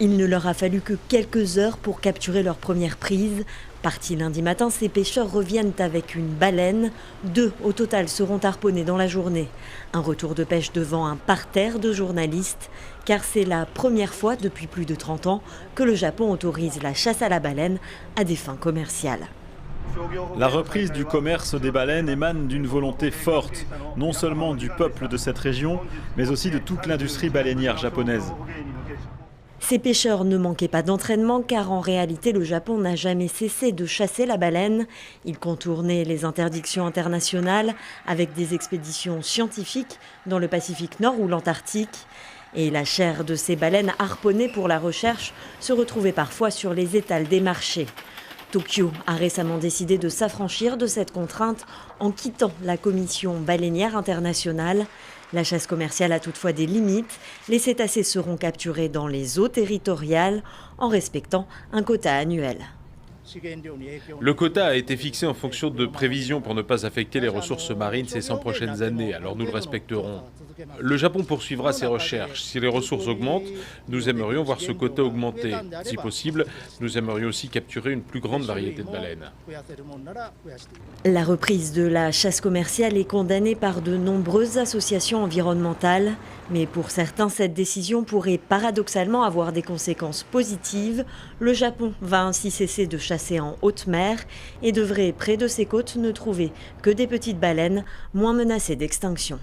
Il ne leur a fallu que quelques heures pour capturer leur première prise. Partis lundi matin, ces pêcheurs reviennent avec une baleine. 2 au total seront harponnés dans la journée. Un retour de pêche devant un parterre de journalistes, car c'est la première fois depuis plus de 30 ans que le Japon autorise la chasse à la baleine à des fins commerciales. La reprise du commerce des baleines émane d'une volonté forte, non seulement du peuple de cette région, mais aussi de toute l'industrie baleinière japonaise. Ces pêcheurs ne manquaient pas d'entraînement car en réalité le Japon n'a jamais cessé de chasser la baleine. Ils contournaient les interdictions internationales avec des expéditions scientifiques dans le Pacifique Nord ou l'Antarctique. Et la chair de ces baleines harponnées pour la recherche se retrouvait parfois sur les étals des marchés. Tokyo a récemment décidé de s'affranchir de cette contrainte en quittant la Commission baleinière internationale. La chasse commerciale a toutefois des limites. Les cétacés seront capturés dans les eaux territoriales en respectant un quota annuel. Le quota a été fixé en fonction de prévisions pour ne pas affecter les ressources marines ces 100 prochaines années, alors nous le respecterons. Le Japon poursuivra ses recherches. Si les ressources augmentent, nous aimerions voir ce quota augmenter. Si possible, nous aimerions aussi capturer une plus grande variété de baleines. La reprise de la chasse commerciale est condamnée par de nombreuses associations environnementales. Mais pour certains, cette décision pourrait paradoxalement avoir des conséquences positives. Le Japon va ainsi cesser de chasser en haute mer et devrait, près de ses côtes, ne trouver que des petites baleines moins menacées d'extinction.